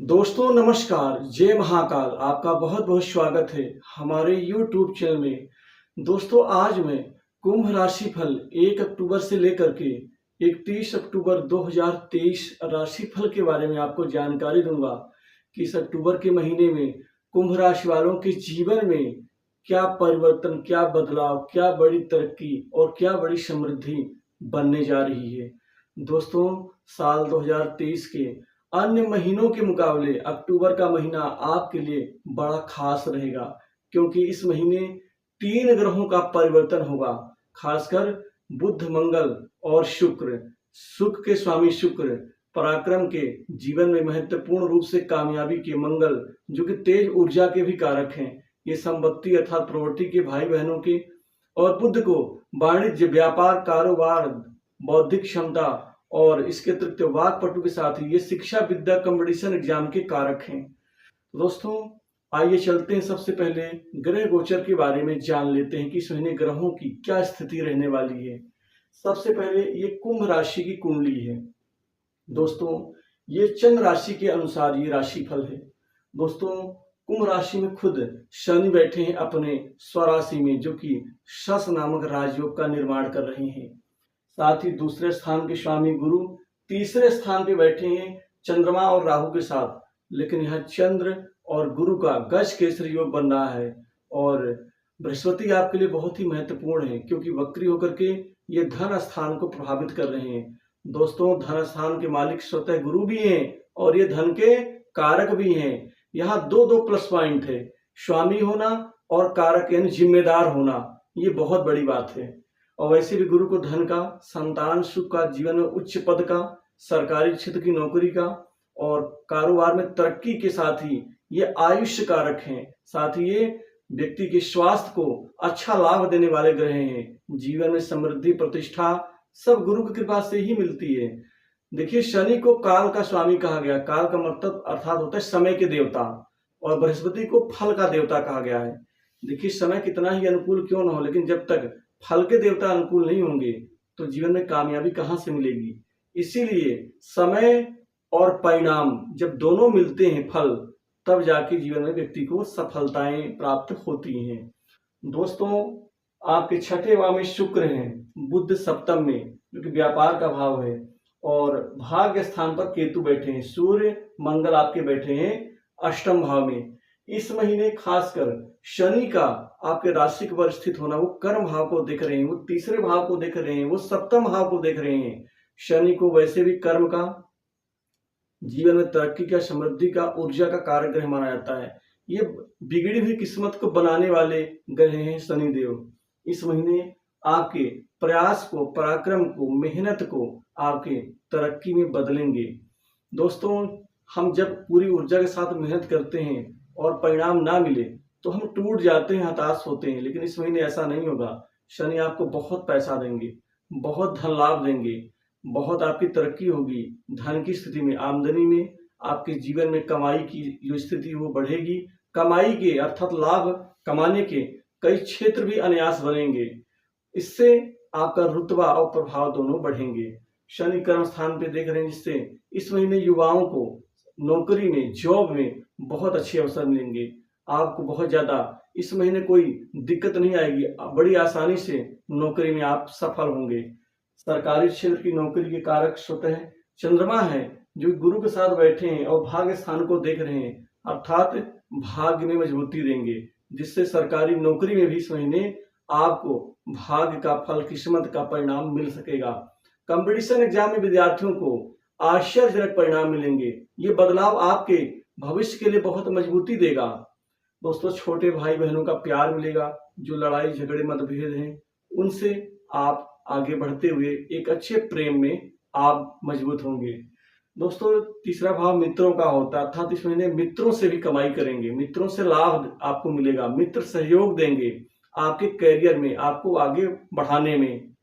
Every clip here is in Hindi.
दोस्तों नमस्कार, जय महाकाल। आपका बहुत बहुत स्वागत है हमारे YouTube चैनल में। दोस्तों आज मैं कुंभ राशि फल 1 अक्टूबर से लेकर के 31 अक्टूबर 2023 राशि फल के बारे में आपको जानकारी दूंगा कि इस अक्टूबर के महीने में कुंभ राशि वालों के जीवन में क्या परिवर्तन, क्या बदलाव, क्या बड़ी तरक्की और क्या बड़ी समृद्धि बनने जा रही है। दोस्तों साल 2023 के अन्य महीनों के मुकाबले अक्टूबर का महीना आपके लिए बड़ा खास रहेगा, क्योंकि इस महीने 3 ग्रहों का परिवर्तन होगा। खासकर बुध, मंगल और शुक्र। सुख के स्वामी शुक्र, पराक्रम के, जीवन में महत्वपूर्ण रूप से कामयाबी के मंगल, जो कि तेज ऊर्जा के भी कारक हैं, ये संपत्ति अर्थात प्रॉपर्टी के, भाई बहनों के। और बुध को वाणिज्य, व्यापार, कारोबार, बौद्धिक क्षमता और इसके अतिरिक्त वाक्पटु के साथ ही ये शिक्षा, विद्या, कंपटीशन एग्जाम के कारक हैं। दोस्तों आइए चलते हैं, सबसे पहले ग्रह गोचर के बारे में जान लेते हैं कि इस महीने ग्रहों की क्या स्थिति रहने वाली है। सबसे पहले ये कुंभ राशि की कुंडली है। दोस्तों ये चंद्र राशि के अनुसार ये राशि फल है। दोस्तों कुंभ राशि में खुद शनि बैठे हैं अपने स्वराशि में, जो कि शश नामक राजयोग का निर्माण कर रहे हैं। साथ ही दूसरे स्थान के स्वामी गुरु तीसरे स्थान पे बैठे हैं चंद्रमा और राहु के साथ। लेकिन यहाँ चंद्र और गुरु का गज केसरी योग बन रहा है। और बृहस्पति आपके लिए बहुत ही महत्वपूर्ण है, क्योंकि वक्री होकर के ये धन स्थान को प्रभावित कर रहे हैं। दोस्तों धन स्थान के मालिक स्वतः गुरु भी हैं और ये धन के कारक भी हैं। यहाँ दो दो प्लस पॉइंट है, स्वामी होना और कारक यानी जिम्मेदार होना। ये बहुत बड़ी बात है। और वैसे भी गुरु को धन का, संतान सुख का, जीवन में उच्च पद का, सरकारी क्षेत्र की नौकरी का और कारोबार में तरक्की के साथ ही ये आयुष्य कारक हैं। साथ ही ये व्यक्ति के स्वास्थ्य को अच्छा लाभ देने वाले ग्रह हैं। जीवन में समृद्धि, प्रतिष्ठा सब गुरु की कृपा से ही मिलती है। देखिए शनि को काल का स्वामी कहा गया। काल का मतलब अर्थात होता है समय के देवता, और बृहस्पति को फल का देवता कहा गया है। देखिए समय कितना ही अनुकूल क्यों न हो, लेकिन जब तक फल के देवता अनुकूल नहीं होंगे तो जीवन में कामयाबी कहां से मिलेगी। इसीलिए समय और परिणाम जब दोनों मिलते हैं, फल, तब जाके जीवन में व्यक्ति को सफलताएं प्राप्त होती हैं। दोस्तों आपके छठे भाव में शुक्र हैं, बुध सप्तम में जो कि व्यापार का भाव है, और भाग्य स्थान पर केतु बैठे हैं। सूर्य मंगल आपके बैठे हैं अष्टम भाव में। इस महीने खासकर शनि का आपके राशि पर स्थित होना, वो कर्म भाव को देख रहे हैं, वो तीसरे भाव को देख रहे हैं, वो सप्तम भाव को देख रहे हैं। शनि को वैसे भी कर्म का, जीवन में तरक्की का, समृद्धि का, ऊर्जा का कारक ग्रह माना जाता है। ये बिगड़ी हुई किस्मत को बनाने वाले ग्रह हैं शनिदेव। इस महीने आपके प्रयास को, पराक्रम को, मेहनत को आपके तरक्की में बदलेंगे। दोस्तों हम जब पूरी ऊर्जा के साथ मेहनत करते हैं और परिणाम ना मिले तो हम टूट जाते हैं, हताश होते हैं। लेकिन इस महीने ऐसा नहीं होगा। शनि आपको बहुत पैसा देंगे, बहुत धन लाभ देंगे, बहुत आपकी तरक्की होगी। धन की स्थिति में, आमदनी में, आपके जीवन में कमाई की जो स्थिति वो बढ़ेगी। कमाई के अर्थात लाभ कमाने के कई क्षेत्र भी अनायास बनेंगे। इससे आपका रुतबा और प्रभाव दोनों बढ़ेंगे। शनि कर्म स्थान पे देख रहे हैं, जिससे इस महीने युवाओं को नौकरी में, जॉब में बहुत अच्छे अवसर मिलेंगे। आपको बहुत ज्यादा इस महीने कोई दिक्कत नहीं आएगी, बड़ी आसानी से नौकरी में आप सफल होंगे। सरकारी क्षेत्र की नौकरी के कारक स्वतः चंद्रमा है, जो गुरु के साथ बैठे हैं और भाग्य स्थान को देख रहे हैं, अर्थात भाग्य में मजबूती देंगे, जिससे सरकारी नौकरी में भी इस महीने आपको भाग्य का फल, किस्मत का परिणाम मिल सकेगा। कंपटीशन एग्जाम में विद्यार्थियों को आश्चर्यजनक परिणाम मिलेंगे। ये बदलाव आपके भविष्य के लिए बहुत मजबूती देगा। दोस्तों छोटे भाई बहनों का प्यार मिलेगा। जो लड़ाई झगड़े मतभेद हैं उनसे आप आगे बढ़ते हुए एक अच्छे प्रेम में आप मजबूत होंगे। दोस्तों तीसरा भाव मित्रों का होता है, अर्थात इस महीने मित्रों से भी कमाई करेंगे, मित्रों से लाभ आपको मिलेगा। मित्र सहयोग देंगे आपके करियर में, आपको आगे बढ़ाने में।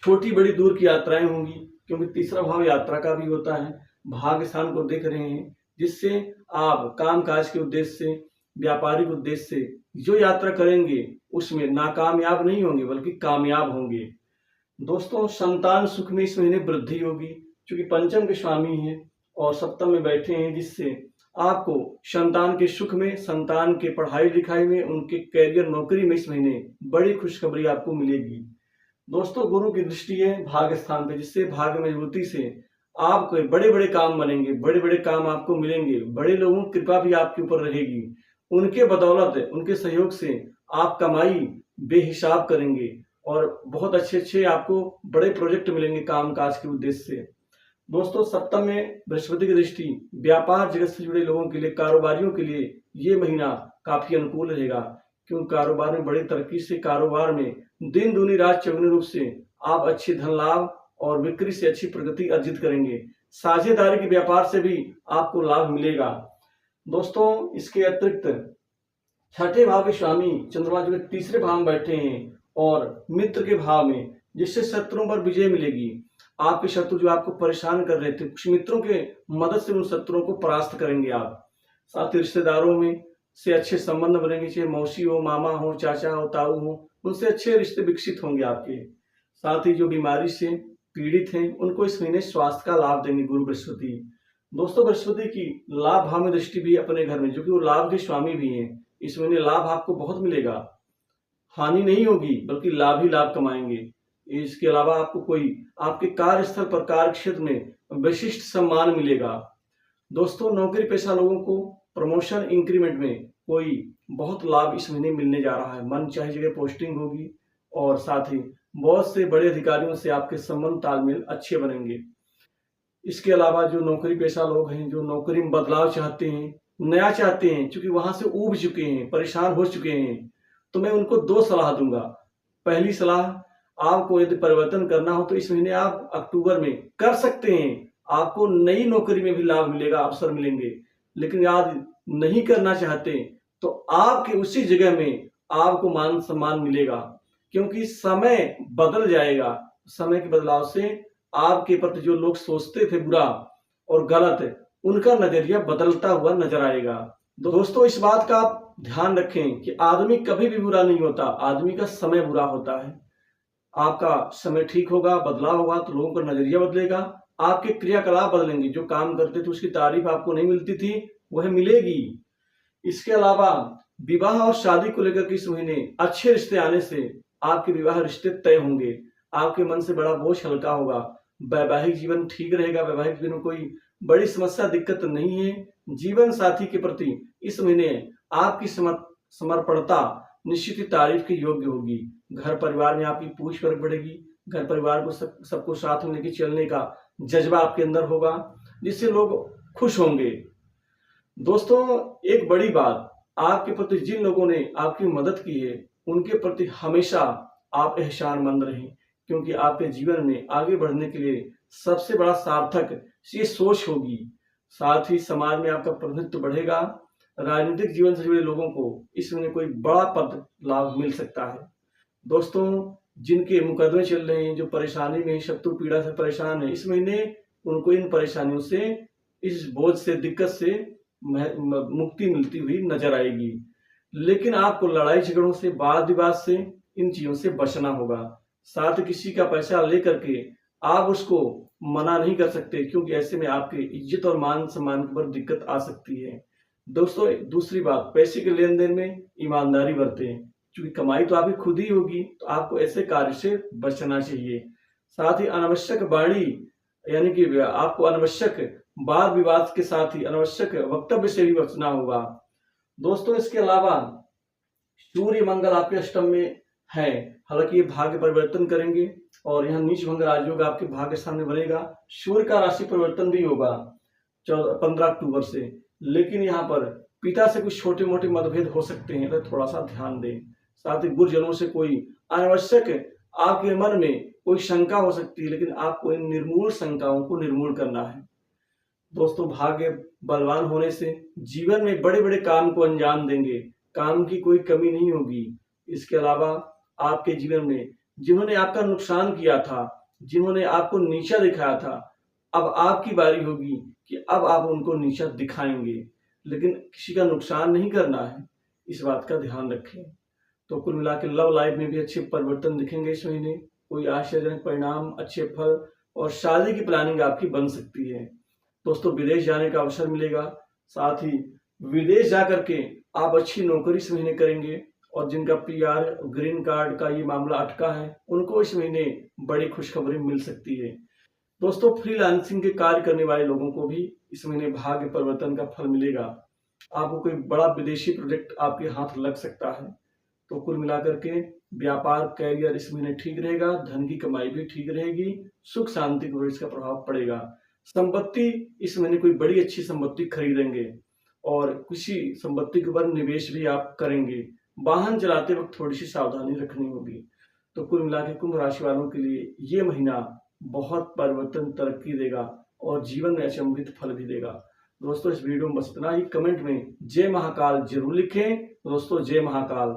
छोटी बड़ी दूर की यात्राएं होंगी, क्योंकि तीसरा भाव यात्रा का भी होता है। भाग्य स्थान को देख रहे हैं, जिससे आप कामकाज के उद्देश्य से, व्यापारिक उद्देश्य से जो यात्रा करेंगे उसमें नाकामयाब नहीं होंगे, बल्कि कामयाब होंगे। दोस्तों संतान सुख में इस महीने वृद्धि होगी, क्योंकि पंचम के स्वामी हैं और सप्तम में बैठे हैं, जिससे आपको संतान के सुख में, संतान के पढ़ाई लिखाई में, उनके कैरियर नौकरी में इस महीने बड़ी खुशखबरी आपको मिलेगी। दोस्तों, गुरु की दृष्टि है भाग्य स्थान पे, जिससे भाग्य मजबूती से आपके बड़े बड़े काम बनेंगे, बड़े बड़े काम आपको मिलेंगे, बड़े लोगों की कृपा भी आपके ऊपर रहेगी। उनके बदौलत, उनके सहयोग से आप कमाई बेहिसाब करेंगे और बहुत अच्छे अच्छे आपको बड़े प्रोजेक्ट मिलेंगे काम काज के उद्देश्य से। दोस्तों, सप्तम में बृहस्पति की दृष्टि व्यापार जगत से जुड़े लोगों के लिए, कारोबारियों के लिए ये महीना काफी अनुकूल रहेगा, क्योंकि कारोबार में बड़ी तरक्की से, कारोबार में दिन दूनी रात चौगुनी रूप से आप अच्छे धन लाभ और बिक्री से अच्छी प्रगति अर्जित करेंगे। साझेदारी के व्यापार से भी आपको लाभ मिलेगा। दोस्तों, इसके अतिरिक्त छठे भाव के स्वामी चंद्रमा जो तीसरे भाव में बैठे हैं और मित्र के भाव में, जिससे शत्रुओं पर विजय मिलेगी। आपके शत्रु जो आपको परेशान कर रहे थे, कुछ मित्रों के मदद से उन शत्रुओं को परास्त करेंगे आप। साथ ही रिश्तेदारों में से अच्छे संबंध बनेंगे, चाहे मौसी हो, मामा हो, चाचा हो, ताऊ हो, उनसे अच्छे रिश्ते विकसित होंगे आपके। साथ ही जो बीमारी से पीड़ित हैं, उनको इस महीने स्वास्थ्य का लाभ देंगे गुरु बृहस्पति। दोस्तों, बृहस्पति की लाभ भाव में दृष्टि भी है अपने घर में, जो कि वो लाभ के स्वामी भी हैं। इस महीने लाभ आपको बहुत मिलेगा, हानि नहीं होगी, बल्कि लाभ ही लाभ कमाएंगे। इसके अलावा आपको कोई आपके कार्यस्थल पर, कार्य क्षेत्र में विशिष्ट सम्मान मिलेगा। दोस्तों, नौकरी पेशा लोगों को प्रमोशन इंक्रीमेंट में कोई बहुत लाभ इस महीने मिलने जा रहा है। मन चाहे जगह पोस्टिंग होगी और साथ ही बहुत से बड़े अधिकारियों से आपके संबंध तालमेल अच्छे बनेंगे। इसके अलावा जो नौकरी पेशा लोग हैं, जो नौकरी में बदलाव चाहते हैं, नया चाहते हैं, क्योंकि वहां से ऊब चुके हैं, परेशान हो चुके हैं, तो मैं उनको दो सलाह दूंगा। पहली सलाह, आपको यदि परिवर्तन करना हो तो इस महीने आप अक्टूबर में कर सकते हैं। आपको नई नौकरी में भी लाभ मिलेगा, अवसर मिलेंगे। लेकिन याद नहीं करना चाहते तो आपके उसी जगह में आपको मान सम्मान मिलेगा, क्योंकि समय बदल जाएगा। समय के बदलाव से आपके प्रति जो लोग सोचते थे बुरा और गलत, उनका नजरिया बदलता हुआ नजर आएगा। दोस्तों, इस बात का आप ध्यान रखें कि आदमी कभी भी बुरा नहीं होता, आदमी का समय बुरा होता है। आपका समय ठीक होगा, बदलाव होगा तो लोगों का नजरिया बदलेगा, आपके क्रियाकलाप बदलेंगे। जो काम करते थे उसकी तारीफ आपको नहीं मिलती थी, वह मिलेगी। इसके अलावा विवाह और शादी को लेकर के इस महीने अच्छे रिश्ते आने से आपके विवाह रिश्ते तय होंगे। आपके मन से बड़ा बोझ हल्का होगा, वैवाहिक जीवन ठीक रहेगा, वैवाहिक जीवन में कोई बड़ी समस्या दिक्कत नहीं है। जीवन साथी के प्रति इस महीने आपकी समर्पणता निश्चित ही तारीफ के योग्य होगी। घर परिवार में आपकी पूछ परख बढ़ेगी, घर परिवार को सबको साथ में लेकर चलने का जज्बा आपके अंदर होगा, जिससे लोग खुश होंगे। दोस्तों, एक बड़ी बात, आपके प्रति जिन लोगों ने आपकी मदद की है, उनके प्रति हमेशा आप एहसानमंद रहें, क्योंकि आपके जीवन में आगे बढ़ने के लिए सबसे बड़ा सार्थक ये सोच होगी। साथ ही समाज में आपका प्रतिनिधित्व बढ़ेगा। राजनीतिक जीवन से जुड़े लोगों को इसमें कोई बड़ा पद लाभ मिल सकता है। दोस्तों, जिनके मुकदमे चल रहे हैं, जो परेशानी में, शत्रु पीड़ा से परेशान है, इस महीने उनको इन परेशानियों से, इस बोझ से, दिक्कत से मुक्ति मिलती हुई नजर आएगी। लेकिन आपको लड़ाई झगड़ों से, वाद विवाद से, इन चीजों से बचना होगा। साथ किसी का पैसा लेकर के आप उसको मना नहीं कर सकते, क्योंकि ऐसे में आपके इज्जत और मान सम्मान पर दिक्कत आ सकती है। दोस्तों, दूसरी बात, पैसे के लेन देन में ईमानदारी बरतें, क्योंकि कमाई तो आपकी खुद ही होगी, तो आपको ऐसे कार्य से बचना चाहिए। साथ ही अनावश्यक वाणी, यानी कि आपको अनावश्यक वाद विवाद के साथ ही अनावश्यक वक्तव्य से भी बचना होगा। दोस्तों, इसके अलावा सूर्य मंगल आपके अष्टम में है, हालांकि ये भाग्य परिवर्तन करेंगे और यहाँ नीच भंग राजयोग आपके भाग्य स्थान में बनेगा। सूर्य का राशि परिवर्तन भी होगा 15 अक्टूबर से, लेकिन यहाँ पर पिता से कुछ छोटे मोटे मतभेद हो सकते हैं, तो थोड़ा सा ध्यान दें। साथ ही गुरुजनों से कोई अनावश्यक आपके मन में कोई शंका हो सकती है, लेकिन आपको इन निर्मूल शंकाओं को निर्मूल करना है। दोस्तों, भाग्य बलवान होने से जीवन में बड़े बड़े काम को अंजाम देंगे, काम की कोई कमी नहीं होगी। इसके अलावा आपके जीवन में जिन्होंने आपका नुकसान किया था, जिन्होंने आपको नीचा दिखाया था, अब आपकी बारी होगी कि अब आप उनको नीचा दिखाएंगे, लेकिन किसी का नुकसान नहीं करना है, इस बात का ध्यान रखें। तो कुल मिला के लव लाइफ में भी अच्छे परिवर्तन दिखेंगे इस महीने, कोई आश्चर्यजनक परिणाम, अच्छे फल और शादी की प्लानिंग आपकी बन सकती है। दोस्तों विदेश जाने का अवसर मिलेगा, साथ ही विदेश जा करके आप अच्छी नौकरी इस महीने करेंगे। और जिनका पीआर ग्रीन कार्ड का ये मामला अटका है उनको इस महीने बड़ी खुशखबरी मिल सकती है। दोस्तों फ्रीलांसिंग के कार्य करने वाले लोगों को भी इस महीने भाग्य परिवर्तन का फल मिलेगा। आपको कोई बड़ा विदेशी प्रोजेक्ट आपके हाथ लग सकता है। तो कुल मिलाकर के व्यापार कैरियर इस महीने ठीक रहेगा, धन की कमाई भी ठीक रहेगी, सुख शांति को इसका प्रभाव पड़ेगा। संपत्ति इस महीने कोई बड़ी अच्छी संपत्ति खरीदेंगे और किसी संपत्ति के ऊपर निवेश भी आप करेंगे। वाहन चलाते वक्त थोड़ी सी सावधानी रखनी होगी। तो कुल मिलाकर कुंभ राशि वालों के लिए ये महीना बहुत परिवर्तन तरक्की देगा और जीवन में अचंभित फल भी देगा। दोस्तों इस वीडियो में बस इतना ही। कमेंट में जय महाकाल जरूर लिखें। दोस्तों जय महाकाल।